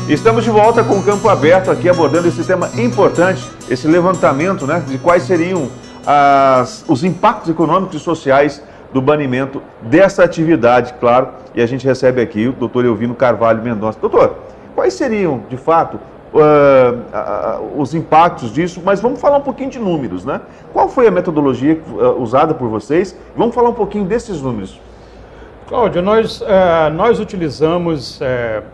Estamos de volta com o Campo Aberto aqui abordando esse tema importante, esse levantamento, né, de quais seriam os impactos econômicos e sociais do banimento dessa atividade, claro. E a gente recebe aqui o doutor Elvino Carvalho Mendonça. Doutor, quais seriam, de fato, os impactos disso? Mas vamos falar um pouquinho de números, né? Qual foi a metodologia usada por vocês? Vamos falar um pouquinho desses números. Cláudio, nós utilizamos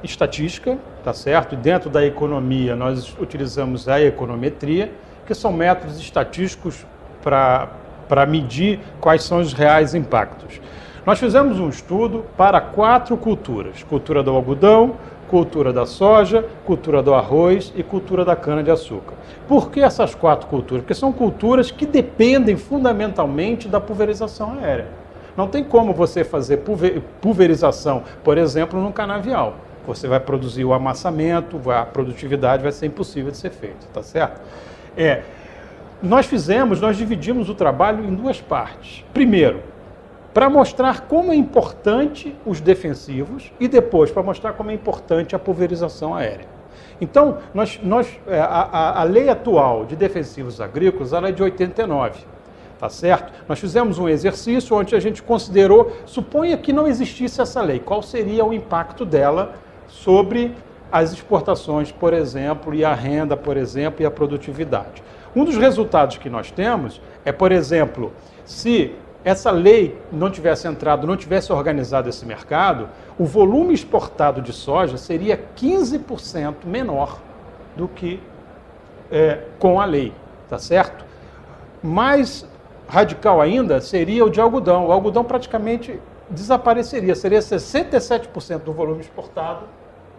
estatística, tá certo? Dentro da economia, nós utilizamos a econometria, que são métodos estatísticos para medir quais são os reais impactos. Nós fizemos um estudo para 4 culturas: cultura do algodão, cultura da soja, cultura do arroz e cultura da cana-de-açúcar. Por que essas 4 culturas? Porque são culturas que dependem fundamentalmente da pulverização aérea. Não tem como você fazer pulverização, por exemplo, no canavial. Você vai produzir o amassamento, a produtividade vai ser impossível de ser feita, tá certo? Nós dividimos o trabalho em 2 partes. Primeiro, para mostrar como é importante os defensivos e depois para mostrar como é importante a pulverização aérea. Então, a lei atual de defensivos agrícolas ela é de 89. Tá certo? Nós fizemos um exercício onde a gente considerou, suponha que não existisse essa lei, qual seria o impacto dela sobre as exportações, por exemplo, e a renda, por exemplo, e a produtividade. Um dos resultados que nós temos é, por exemplo, se essa lei não tivesse entrado, não tivesse organizado esse mercado, o volume exportado de soja seria 15% menor do que com a lei, tá certo? Mas radical ainda seria o de algodão. O algodão praticamente desapareceria, seria 67% do volume exportado,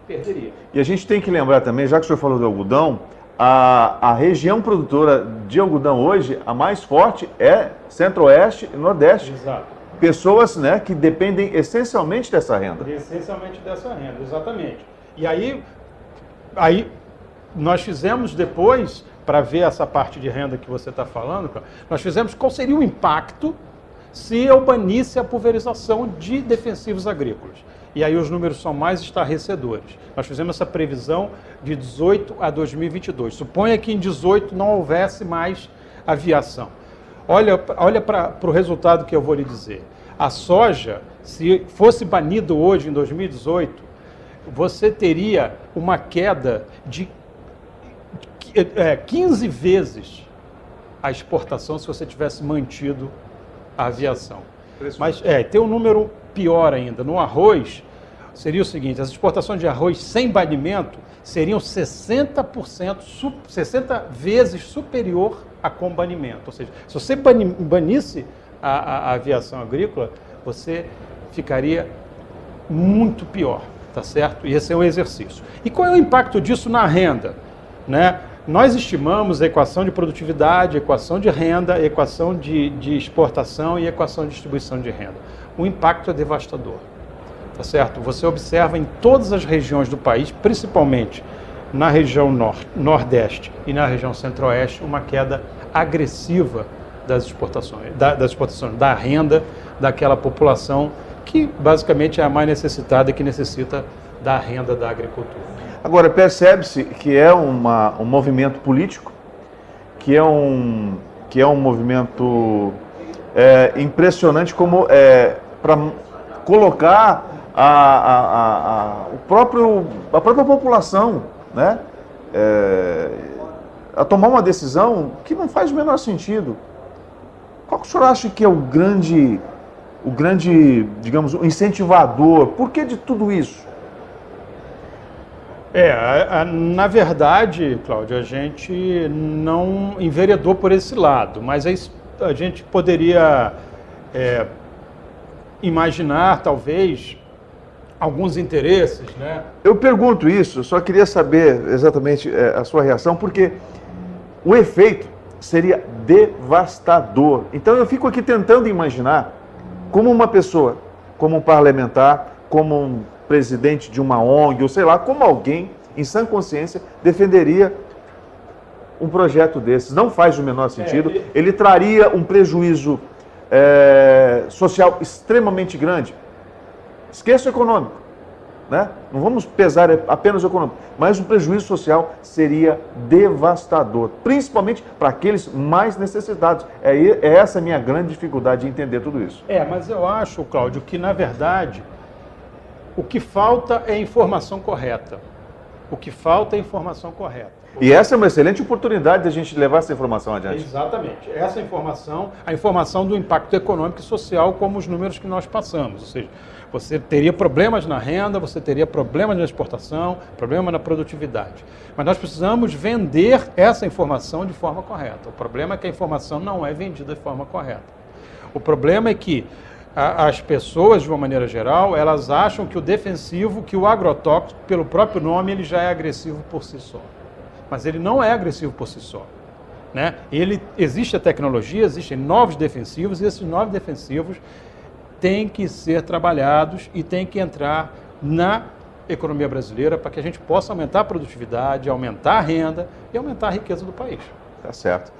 perderia. E a gente tem que lembrar também, já que o senhor falou do algodão, a região produtora de algodão hoje, a mais forte é Centro-Oeste e Nordeste. Exato. Pessoas, né, que dependem essencialmente dessa renda. Essencialmente dessa renda, exatamente. E aí nós fizemos depois, para ver essa parte de renda que você está falando, nós fizemos qual seria o impacto se eu banisse a pulverização de defensivos agrícolas. E aí os números são mais estarrecedores. Nós fizemos essa previsão de 18 a 2022. Suponha que em 18 não houvesse mais aviação. Olha para o resultado que eu vou lhe dizer. A soja, se fosse banido hoje, em 2018, você teria uma queda de 15 vezes a exportação se você tivesse mantido a aviação. Mas tem um número pior ainda. No arroz, seria o seguinte: as exportações de arroz sem banimento seriam 60 vezes superior a com banimento. Ou seja, se você banisse a aviação agrícola, você ficaria muito pior, tá certo? E esse é um exercício. E qual é o impacto disso na renda, né? Nós estimamos a equação de produtividade, equação de renda, equação de exportação e equação de distribuição de renda. O impacto é devastador, tá certo? Você observa em todas as regiões do país, principalmente na região Nordeste e na região Centro-Oeste, uma queda agressiva das exportações, da renda daquela população que basicamente é a mais necessitada e que necessita da renda da agricultura. Agora, percebe-se que é um movimento político, que é um movimento impressionante como para colocar a própria população, né, a tomar uma decisão que não faz o menor sentido. Qual que o senhor acha que é o grande, digamos, o incentivador? Por que de tudo isso? Na verdade, Cláudio, a gente não enveredou por esse lado, mas a gente poderia imaginar, talvez, alguns interesses, né? Eu pergunto isso, eu só queria saber exatamente a sua reação, porque o efeito seria devastador. Então eu fico aqui tentando imaginar como uma pessoa, como um parlamentar, como um presidente de uma ONG, ou sei lá, como alguém, em sã consciência, defenderia um projeto desses. Não faz o menor sentido. Ele traria um prejuízo social extremamente grande. Esqueça o econômico. né? Não vamos pesar apenas o econômico, mas o prejuízo social seria devastador, principalmente para aqueles mais necessitados. É essa a minha grande dificuldade de entender tudo isso. Mas eu acho, Cláudio, que na verdade o que falta é informação correta. O que falta é informação correta. E essa é uma excelente oportunidade de a gente levar essa informação adiante. Exatamente. Essa informação, a informação do impacto econômico e social, como os números que nós passamos. Ou seja, você teria problemas na renda, você teria problemas na exportação, problema na produtividade. Mas nós precisamos vender essa informação de forma correta. O problema é que a informação não é vendida de forma correta. O problema é que as pessoas, de uma maneira geral, elas acham que o defensivo, que o agrotóxico, pelo próprio nome, ele já é agressivo por si só. Mas ele não é agressivo por si só, né? Existe a tecnologia, existem novos defensivos, e esses novos defensivos têm que ser trabalhados e têm que entrar na economia brasileira para que a gente possa aumentar a produtividade, aumentar a renda e aumentar a riqueza do país. Tá certo.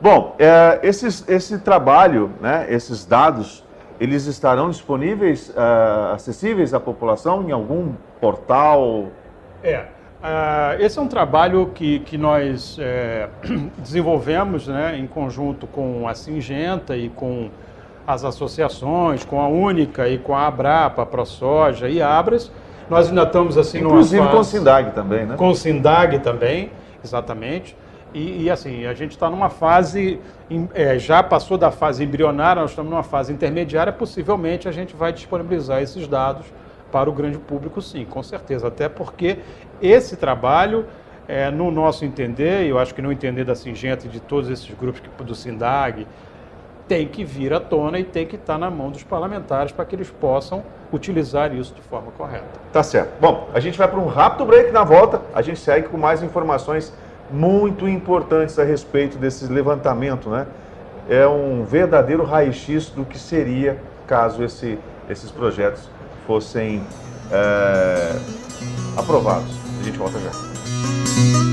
Bom, esse trabalho, né, esses dados, eles estarão disponíveis, acessíveis à população em algum portal? Esse é um trabalho que nós desenvolvemos, né, em conjunto com a Singenta e com as associações, com a Única e com a Abrapa, a ProSoja e a Abras. Nós ainda estamos assim inclusive com o SINDAG também, né? Com o SINDAG também, exatamente. E assim, a gente está numa fase, já passou da fase embrionária, nós estamos numa fase intermediária, possivelmente a gente vai disponibilizar esses dados para o grande público, sim, com certeza. Até porque esse trabalho, no nosso entender, e eu acho que no entender da Singenta e de todos esses grupos do SINDAG, tem que vir à tona e tem que estar na mão dos parlamentares para que eles possam utilizar isso de forma correta. Tá certo. Bom, a gente vai para um rápido break. Na volta a gente segue com mais informações muito importantes a respeito desse levantamento, né? É um verdadeiro raio-x do que seria caso esses projetos fossem aprovados. A gente volta já.